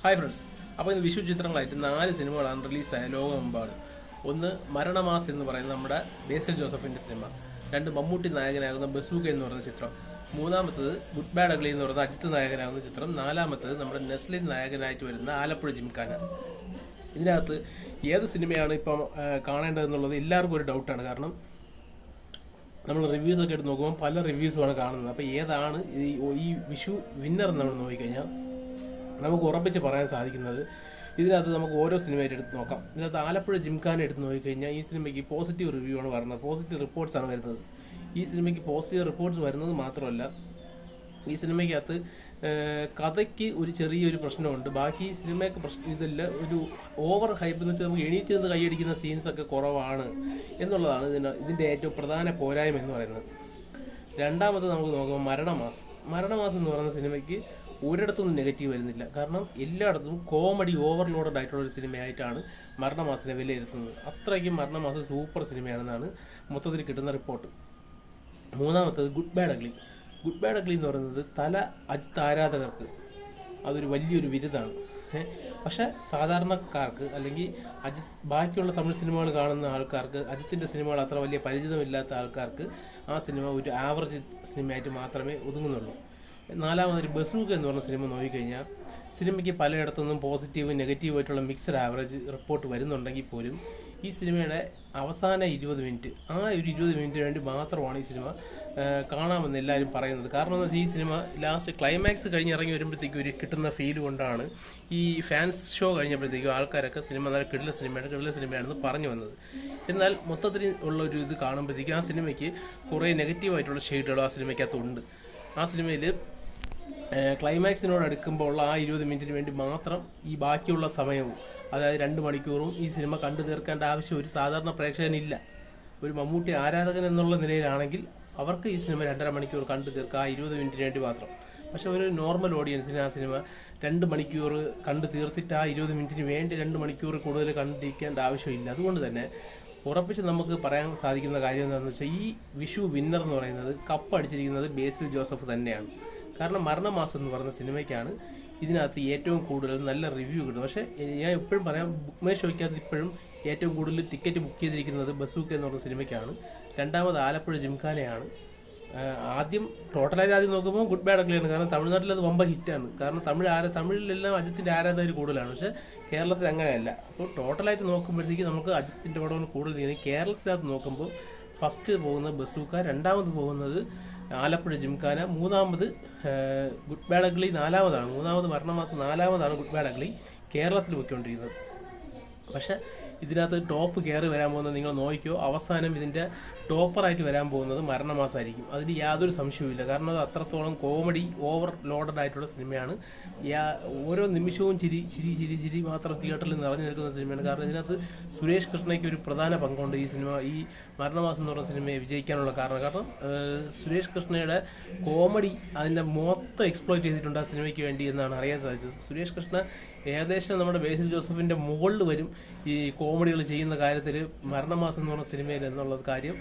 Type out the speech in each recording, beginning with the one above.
Hi friends, അപ്പോൾ ഇന്ന് വിഷു ചിത്രങ്ങളായിട്ട് 4 സിനിമകളാണ് റിലീസായ ലോകമെമ്പാടും. ഒന്ന് മരണമാസ് എന്ന് പറയുന്ന നമ്മുടെ ബേസിൽ ജോസഫിന്റെ സിനിമ, 2 മമ്മൂട്ടി നായകനാകുന്ന ബസൂക്ക എന്ന് പറയുന്ന ചിത്രം, 3-മത്തത് ഗുഡ് ബാഡ് അഗ്ലി എന്ന് പറയുന്ന അജിത്ത് നായകനാകുന്ന ചിത്രം, 4-മത്തത് നമ്മുടെ നെസ്ലിൻ നായകനായിട്ട് വരുന്ന ആലപ്പുഴ ജിംഖാന. ഇതിനകത്ത് ഏത് സിനിമയാണ് ഇപ്പം കാണേണ്ടതെന്നുള്ളത് എല്ലാവർക്കും ഒരു ഡൗട്ടാണ്. കാരണം നമ്മൾ റിവ്യൂസ് ഒക്കെ എടുത്ത് നോക്കുമ്പോൾ പല റിവ്യൂസുമാണ് കാണുന്നത്. അപ്പോൾ ഏതാണ് ഈ വിഷു വിന്നർ നമ്മൾ നോക്കിക്കഴിഞ്ഞാൽ നമുക്ക് ഉറപ്പിച്ച് പറയാൻ സാധിക്കുന്നത്, ഇതിനകത്ത് നമുക്ക് ഓരോ സിനിമയായിട്ട് എടുത്ത് നോക്കാം. ഇതിനകത്ത് ആലപ്പുഴ ജിംഖാന എടുത്ത് നോക്കിക്കഴിഞ്ഞാൽ ഈ സിനിമയ്ക്ക് പോസിറ്റീവ് റിവ്യൂ ആണ് വരുന്നത്, പോസിറ്റീവ് റിപ്പോർട്ട്സ് ആണ് വരുന്നത്. ഈ സിനിമയ്ക്ക് പോസിറ്റീവ് റിപ്പോർട്ട്സ് വരുന്നത് മാത്രമല്ല, ഈ സിനിമയ്ക്കകത്ത് കഥയ്ക്ക് ഒരു ചെറിയൊരു പ്രശ്നമുണ്ട്. ബാക്കി സിനിമയ്ക്ക് ഇതല്ല, ഒരു ഓവർ ഹൈപ്പ് എന്ന് വെച്ചാൽ നമുക്ക് എണീറ്റ് നിന്ന് കൈയടിക്കുന്ന സീൻസ് ഒക്കെ കുറവാണ് എന്നുള്ളതാണ് ഇതിൻ്റെ ഏറ്റവും പ്രധാന പോരായ്മ എന്ന് പറയുന്നത്. 2-മത് നമുക്ക് നോക്കുമ്പോൾ മരണമാസം എന്ന് പറയുന്ന സിനിമയ്ക്ക് ഒരിടത്തൊന്നും നെഗറ്റീവ് വരുന്നില്ല. കാരണം എല്ലായിടത്തും കോമഡി ഓവർലോഡഡ് ആയിട്ടുള്ള ഒരു സിനിമയായിട്ടാണ് മരണമാസിനെ വിലയിരുത്തുന്നത്. അത്രയ്ക്കും മരണമാസം സൂപ്പർ സിനിമയാണെന്നാണ് മൊത്തത്തിൽ കിട്ടുന്ന റിപ്പോർട്ട്. 3-മത്തത് ഗുഡ് ബാഡ് അഗ്ലി എന്ന് പറയുന്നത് തല അജിത്ത് ആരാധകർക്ക് അതൊരു വലിയൊരു വിരുദാണ്. പക്ഷെ സാധാരണക്കാർക്ക് അല്ലെങ്കിൽ ബാക്കിയുള്ള തമിഴ് സിനിമകൾ കാണുന്ന ആൾക്കാർക്ക്, അജിത്തിന്റെ സിനിമകൾ അത്ര വലിയ പരിചിതമില്ലാത്ത ആൾക്കാർക്ക് ആ സിനിമ ഒരു ആവറേജ് സിനിമയായിട്ട് മാത്രമേ ഒതുങ്ങുന്നുള്ളൂ. 4-മതൊരു ബസൂക്ക എന്ന് പറഞ്ഞ സിനിമ നോക്കിക്കഴിഞ്ഞാൽ സിനിമയ്ക്ക് പലയിടത്തുനിന്നും പോസിറ്റീവ് നെഗറ്റീവ് ആയിട്ടുള്ള മിക്സഡ് ആവറേജ് റിപ്പോർട്ട് വരുന്നുണ്ടെങ്കിൽ പോലും ഈ സിനിമയുടെ അവസാന 20 മിനിറ്റ്, ആ ഒരു 20 മിനിറ്റിന് വേണ്ടി മാത്രമാണ് ഈ സിനിമ കാണാമെന്ന് എല്ലാവരും പറയുന്നത്. കാരണം എന്ന് വെച്ചാൽ ഈ സിനിമ ലാസ്റ്റ് ക്ലൈമാക്സ് കഴിഞ്ഞ് ഇറങ്ങി വരുമ്പോഴത്തേക്കും ഒരു കിട്ടുന്ന ഫീൽ കൊണ്ടാണ് ഈ ഫാൻസ് ഷോ കഴിഞ്ഞപ്പോഴത്തേക്കും ആൾക്കാരൊക്കെ സിനിമ നല്ല കിടില സിനിമയാണെന്ന് പറഞ്ഞു വന്നത്. എന്നാൽ മൊത്തത്തിൽ ഉള്ള ഒരു ഇത് കാണുമ്പോഴത്തേക്കും ആ സിനിമയ്ക്ക് കുറേ നെഗറ്റീവായിട്ടുള്ള ഷെയ്ഡുകൾ ആ സിനിമയ്ക്കകത്തുണ്ട്. ആ സിനിമയിൽ ക്ലൈമാക്സിനോട് അടുക്കുമ്പോൾ ഉള്ള ആ 20 മിനിറ്റിന് വേണ്ടി മാത്രം ഈ ബാക്കിയുള്ള സമയവും, അതായത് 2 മണിക്കൂറും ഈ സിനിമ കണ്ടു തീർക്കേണ്ട ആവശ്യം ഒരു സാധാരണ പ്രേക്ഷകനില്ല. ഒരു മമ്മൂട്ടി ആരാധകൻ എന്നുള്ള നിലയിലാണെങ്കിൽ അവർക്ക് ഈ സിനിമ 2.5 മണിക്കൂർ കണ്ടു തീർക്കുക, ആ 20 മിനിറ്റിന് വേണ്ടി മാത്രം. പക്ഷെ ഒരു നോർമൽ ഓഡിയൻസിന് ആ സിനിമ 2 മണിക്കൂർ കണ്ടു തീർത്തിട്ട് ആ 20 മിനിറ്റിന് വേണ്ടി 2 മണിക്കൂർ കൂടുതൽ കണ്ടിരിക്കേണ്ട ആവശ്യമില്ല. അതുകൊണ്ട് തന്നെ ഉറപ്പിച്ച് നമുക്ക് പറയാൻ സാധിക്കുന്ന കാര്യം എന്താണെന്ന് വെച്ചാൽ, ഈ വിഷു വിന്നർ എന്ന് പറയുന്നത് കപ്പ് അടിച്ചിരിക്കുന്നത് ബേസിൽ ജോസഫ് തന്നെയാണ്. കാരണം മരണമാസം എന്ന് പറയുന്ന സിനിമയ്ക്കാണ് ഇതിനകത്ത് ഏറ്റവും കൂടുതൽ നല്ല റിവ്യൂ കിട്ടുന്നത്. പക്ഷേ ഞാൻ എപ്പോഴും പറയാം, ബുക്ക് മൈ ഷോയ്ക്കകത്ത് ഇപ്പോഴും ഏറ്റവും കൂടുതൽ ടിക്കറ്റ് ബുക്ക് ചെയ്തിരിക്കുന്നത് ബസൂക്ക എന്ന് പറഞ്ഞ സിനിമയ്ക്കാണ്. 2-മത് ആലപ്പുഴ ജിംഖാനയാണ്. ടോട്ടലായിട്ട് നോക്കുമ്പോൾ ഗുഡ് ബാഡ് അഗ്ലിയാണ്. കാരണം തമിഴ്നാട്ടിൽ അത് വമ്പ ഹിറ്റാണ്. കാരണം തമിഴിലെല്ലാം അജിത്തിന്റെ ആരാധകർ കൂടുതലാണ്. പക്ഷെ കേരളത്തിൽ അങ്ങനെയല്ല. അപ്പോൾ ടോട്ടലായിട്ട് നോക്കുമ്പോഴത്തേക്ക് നമുക്ക് അജിത്തിന്റെ പടമാണ് കൂടുതൽ ചെയ്യുന്നത്. കേരളത്തിനകത്ത് നോക്കുമ്പോൾ ഫസ്റ്റ് പോകുന്നത് ബസൂക്ക, 2-മത് പോകുന്നത് ആലപ്പുഴ ജിംഖാന, 3-മത് ഗുഡ് ബാഡ് അഗ്ലി, 4-മതാണ് 3-മത് മരണമാസം, 4-മതാണ് ഗുഡ് ബാഡ് അഗ്ലി കേരളത്തിൽ പോയിക്കൊണ്ടിരിക്കുന്നത്. പക്ഷെ ഇതിനകത്ത് ടോപ്പ് കയറി വരാൻ പോകുന്നത് നിങ്ങൾ നോക്കിക്കോ, അവസാനം ഇതിന്റെ ടോപ്പറായിട്ട് വരാൻ പോകുന്നത് മരണമാസമായിരിക്കും. അതിന് യാതൊരു സംശയവുമില്ല. കാരണം അത് അത്രത്തോളം കോമഡി ഓവർ ലോഡഡ് ആയിട്ടുള്ള സിനിമയാണ്. ഓരോ നിമിഷവും ചിരി മാത്രം തിയേറ്ററിൽ നിറഞ്ഞു നിൽക്കുന്ന സിനിമയാണ്. കാരണം ഇതിനകത്ത് സുരേഷ് കൃഷ്ണയ്ക്ക് ഒരു പ്രധാന പങ്കുണ്ട് ഈ സിനിമ, ഈ മരണമാസം എന്ന് പറഞ്ഞ സിനിമയെ വിജയിക്കാനുള്ള കാരണം സുരേഷ് കൃഷ്ണയുടെ കോമഡി അതിന്റെ മൊത്തം എക്സ്പ്ലോയിറ്റ് ചെയ്തിട്ടുണ്ട് ആ സിനിമയ്ക്ക് വേണ്ടി എന്നാണ് അറിയാൻ സാധിച്ചത്. സുരേഷ് കൃഷ്ണ ഏകദേശം നമ്മുടെ ബേസിൽ ജോസഫിന്റെ മുകളിൽ വരും ഈ കോമഡികൾ ചെയ്യുന്ന കാര്യത്തിൽ മരണമാസം എന്ന് പറഞ്ഞ സിനിമയിൽ എന്നുള്ള കാര്യം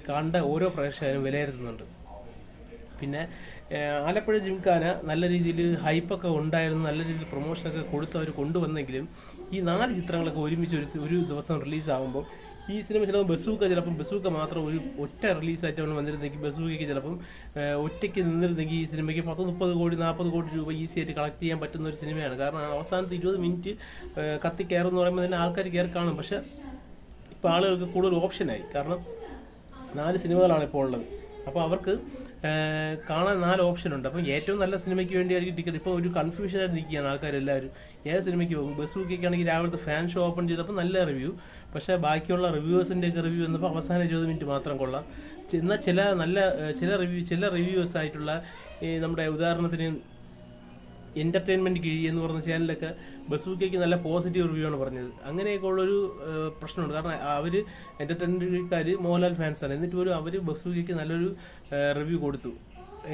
കണ്ട ഓരോ പ്രേക്ഷകരും വിലയിരുത്തുന്നുണ്ട്. പിന്നെ ആലപ്പുഴ ജിംഖാന നല്ല രീതിയിൽ ഹൈപ്പൊക്കെ ഉണ്ടായിരുന്നു, നല്ല രീതിയിൽ പ്രൊമോഷനൊക്കെ കൊടുത്ത് അവർ കൊണ്ടുവന്നെങ്കിലും ഈ 4 ചിത്രങ്ങളൊക്കെ ഒരുമിച്ച് ഒരു ദിവസം റിലീസാകുമ്പോൾ ഈ സിനിമ ചിലപ്പോൾ ബസൂക്ക മാത്രം ഒരു ഒറ്റ റിലീസായിട്ടാണ് വന്നിരുന്നെങ്കിൽ, ബസൂക്കയ്ക്ക് ചിലപ്പം ഒറ്റയ്ക്ക് നിന്നിരുന്നെങ്കിൽ ഈ സിനിമയ്ക്ക് 30 കോടി 40 കോടി രൂപ ഈസി ആയിട്ട് കളക്ട് ചെയ്യാൻ പറ്റുന്ന ഒരു സിനിമയാണ്. കാരണം അവസാനത്തെ 20 മിനിറ്റ് കത്തി കയറുമെന്ന് പറയുമ്പോൾ തന്നെ ആൾക്കാർ കയറി കാണും. പക്ഷെ ഇപ്പോൾ ആളുകൾക്ക് കൂടുതൽ ഓപ്ഷനായി. കാരണം 4 സിനിമകളാണ് ഇപ്പോൾ ഉള്ളത്. അപ്പോൾ അവർക്ക് കാണാൻ 4 ഓപ്ഷൻ ഉണ്ട്. അപ്പം ഏറ്റവും നല്ല സിനിമയ്ക്ക് വേണ്ടിയായിരിക്കും ടിക്കറ്റ്. ഇപ്പോൾ ഒരു കൺഫ്യൂഷനായിട്ട് നിൽക്കുകയാണ് ആൾക്കാരെല്ലാവരും, ഏത് സിനിമയ്ക്ക് പോകും. ബസൂക്കയ്ക്കാണെങ്കിൽ രാവിലത്തെ ഫാൻ ഷോ ഓപ്പൺ ചെയ്തപ്പോൾ നല്ല റിവ്യൂ, പക്ഷേ ബാക്കിയുള്ള റിവ്യൂവേഴ്സിൻ്റെ ഒക്കെ റിവ്യൂ വന്നപ്പോൾ അവസാന 20 മിനിറ്റ് മാത്രം കൊള്ളാം. എന്നാൽ ചില റിവ്യൂവേഴ്സ് ആയിട്ടുള്ള നമ്മുടെ ഉദാഹരണത്തിന് എന്റർടൈൻമെന്റ് കിഴി എന്ന് പറഞ്ഞ ചാനലൊക്കെ ബസൂക്കയ്ക്ക് നല്ല പോസിറ്റീവ് റിവ്യൂ ആണ് പറഞ്ഞത്. അങ്ങനെയൊക്കെ ഉള്ളൊരു പ്രശ്നമുണ്ട്. കാരണം അവര് എന്റർടൈൻമെന്റുകാർ മോഹൻലാൽ ഫാൻസാണ്, എന്നിട്ട് പോലും അവര് ബസൂക്കയ്ക്ക് നല്ലൊരു റിവ്യൂ കൊടുത്തു.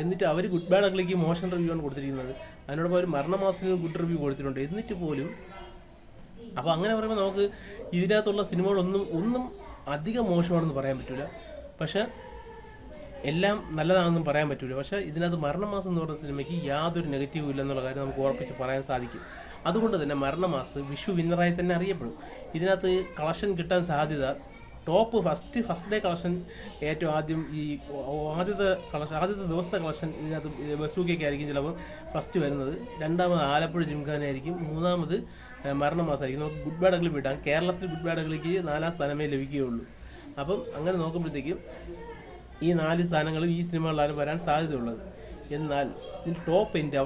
എന്നിട്ട് അവർ ഗുഡ് ബാഡ് അഗ്ലിക്ക് മോശം റിവ്യൂ ആണ് കൊടുത്തിരിക്കുന്നത്. അതിനോടൊപ്പം അവർ മരണമാസത്തിന് ഗുഡ് റിവ്യൂ കൊടുത്തിട്ടുണ്ട്. എന്നിട്ട് പോലും അപ്പോൾ അങ്ങനെ പറയുമ്പോൾ നമുക്ക് ഇതിനകത്തുള്ള സിനിമകളൊന്നും അധികം മോശമാണെന്ന് പറയാൻ പറ്റില്ല. പക്ഷെ എല്ലാം നല്ലതാണെന്നും പറയാൻ പറ്റില്ല. പക്ഷേ ഇതിനകത്ത് മരണമാസം എന്ന് പറയുന്ന സിനിമയ്ക്ക് യാതൊരു നെഗറ്റീവും ഇല്ലെന്നുള്ള കാര്യം നമുക്ക് ഉറപ്പിച്ച് പറയാൻ സാധിക്കും. അതുകൊണ്ട് തന്നെ മരണമാസ് വിഷു വിന്നറായി തന്നെ അറിയപ്പെടും. ഇതിനകത്ത് കളക്ഷൻ കിട്ടാൻ സാധ്യത ടോപ്പ് ഫസ്റ്റ് ഡേ കളക്ഷൻ ഏറ്റവും ആദ്യം ഈ ആദ്യത്തെ ദിവസത്തെ കളക്ഷൻ ഇതിനകത്ത് ബസൂക്കയൊക്കെ ആയിരിക്കും ചിലപ്പോൾ ഫസ്റ്റ് വരുന്നത്. രണ്ടാമത് ആലപ്പുഴ ജിംഖാനായിരിക്കും. മൂന്നാമത് മരണമാസമായിരിക്കും. നമുക്ക് ഗുഡ് ബാഡ് അഗ്ലി വിടാം. കേരളത്തിൽ ഗുഡ് ബാഡ് അഗ്ലിക്ക് 4ാം സ്ഥാനമേ ലഭിക്കുകയുള്ളൂ. അപ്പം അങ്ങനെ നോക്കുമ്പോഴത്തേക്കും ഈ 4 സ്ഥാനങ്ങളും ഈ സിനിമകളിലാണ് വരാൻ സാധ്യതയുള്ളത്. എന്നാൽ ഇതിൻ്റെ ടോപ്പ് എൻഡ്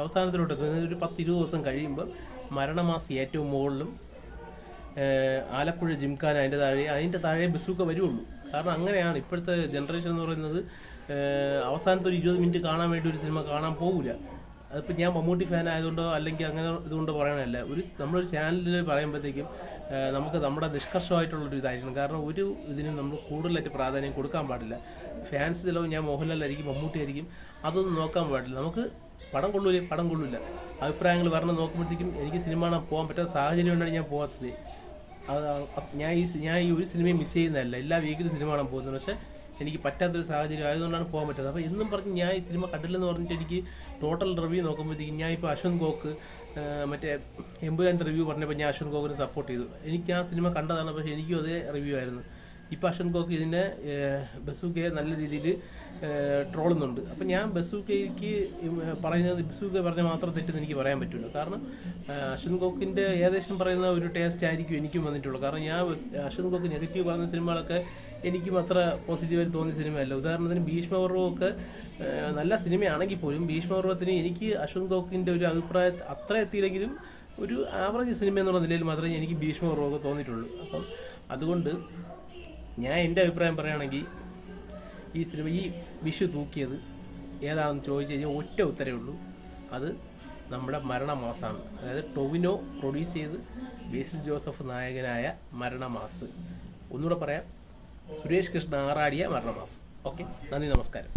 അവസാനത്തിലോട്ട് എത്തുന്നത് ഒരു 10-20 ദിവസം കഴിയുമ്പോൾ മരണമാസം ഏറ്റവും മുകളിലും ആലപ്പുഴ ജിംഖാന അതിൻ്റെ താഴെ ബസൂക്ക വരുള്ളൂ. കാരണം അങ്ങനെയാണ് ഇപ്പോഴത്തെ ജനറേഷൻ എന്ന് പറയുന്നത്. അവസാനത്തെ ഒരു 20 മിനിറ്റ് കാണാൻ വേണ്ടി ഒരു സിനിമ കാണാൻ പോകില്ല. അതിപ്പോൾ ഞാൻ മമ്മൂട്ടി ഫാൻ ആയതുകൊണ്ടോ അല്ലെങ്കിൽ അങ്ങനെ ഇതുകൊണ്ടോ പറയണമല്ല. നമ്മളൊരു ചാനലിൽ പറയുമ്പോഴത്തേക്കും നമുക്ക് നമ്മുടെ നിഷ്കർഷമായിട്ടുള്ളൊരു ഇതായിരിക്കണം. കാരണം ഒരു ഇതിനും നമ്മൾ കൂടുതലായിട്ട് പ്രാധാന്യം കൊടുക്കാൻ പാടില്ല. ഫാൻസ് ചിലവ് ഞാൻ മോഹൻലാലായിരിക്കും, മമ്മൂട്ടി ആയിരിക്കും, അതൊന്നും നോക്കാൻ പാടില്ല. നമുക്ക് പടം കൊള്ളില്ല അഭിപ്രായങ്ങൾ വരണം. നോക്കുമ്പോഴത്തേക്കും എനിക്ക് സിനിമ കാണാൻ പോകാൻ പറ്റാത്ത സാഹചര്യം കൊണ്ടാണ് ഞാൻ പോകാത്തത്. ഞാൻ ഈ ഒരു സിനിമയും മിസ് ചെയ്യുന്നതല്ല, എല്ലാ വീക്കിലും സിനിമ കാണാൻ പോകുന്നത്. പക്ഷേ എനിക്ക് പറ്റാത്തൊരു സാഹചര്യം ആയതുകൊണ്ടാണ് പോകാൻ പറ്റാത്തത്. അപ്പോൾ എന്നും പറഞ്ഞ് ഞാൻ ഈ സിനിമ കണ്ടില്ലെന്ന് പറഞ്ഞിട്ട് എനിക്ക് ടോട്ടൽ റിവ്യൂ നോക്കുമ്പോഴത്തേക്കും ഞാൻ ഇപ്പോൾ അശ്വന്ത് ഗോക്ക് മറ്റേ എമ്പുരാൻ്റെ റിവ്യൂ പറഞ്ഞപ്പോൾ ഞാൻ അശ്വന്ത് ഗോക്കിനെ സപ്പോർട്ട് ചെയ്തു. എനിക്ക് ആ സിനിമ കണ്ടതാണ്, പക്ഷേ എനിക്കും അതേ റിവ്യൂ ആയിരുന്നു. ഇപ്പോൾ അശ്വന്ത് ഗോക്ക് ഇതിനെ ബസൂക്കയെ നല്ല രീതിയിൽ ട്രോളുന്നുണ്ട്. അപ്പം ഞാൻ ബസൂക്കയ്ക്ക് ബസൂക്ക പറഞ്ഞ മാത്രം തെറ്റെന്ന് എനിക്ക് പറയാൻ പറ്റില്ല. കാരണം അശ്വന്ത് ഗോക്കിൻ്റെ ഏകദേശം പറയുന്ന ഒരു ടേസ്റ്റ് ആയിരിക്കും എനിക്കും വന്നിട്ടുള്ളൂ. കാരണം ഞാൻ അശ്വന്ത് ഗോക്ക് നെഗറ്റീവ് പറഞ്ഞ സിനിമകളൊക്കെ എനിക്കും അത്ര പോസിറ്റീവായി തോന്നിയ സിനിമയല്ല. ഉദാഹരണത്തിന് ഭീഷ്മപർവമൊക്കെ നല്ല സിനിമയാണെങ്കിൽ പോലും ഭീഷ്മപർവത്തിന് എനിക്ക് അശ്വന്ത് ഗോക്കിൻ്റെ ഒരു അഭിപ്രായം അത്ര എത്തിയില്ലെങ്കിലും ഒരു ആവറേജ് സിനിമ എന്നുള്ള നിലയിൽ മാത്രമേ എനിക്ക് ഭീഷ്മപർവമൊക്കെ തോന്നിയിട്ടുള്ളൂ. അപ്പം അതുകൊണ്ട് ഞാൻ എൻ്റെ അഭിപ്രായം പറയുകയാണെങ്കിൽ ഈ സിനിമ ഈ വിഷു തൂക്കിയത് ഏതാണെന്ന് ചോദിച്ചു കഴിഞ്ഞാൽ ഒറ്റ ഉത്തരവേ ഉള്ളൂ. അത് നമ്മുടെ മരണമാസമാണ്. അതായത് ടൊവിനോ പ്രൊഡ്യൂസ് ചെയ്ത് ബേസിൽ ജോസഫ് നായകനായ മരണമാസ്. ഒന്നുകൂടെ പറയാം, സുരേഷ് കൃഷ്ണ ആറാടിയ മരണമാസ്. ഓക്കെ, നന്ദി, നമസ്കാരം.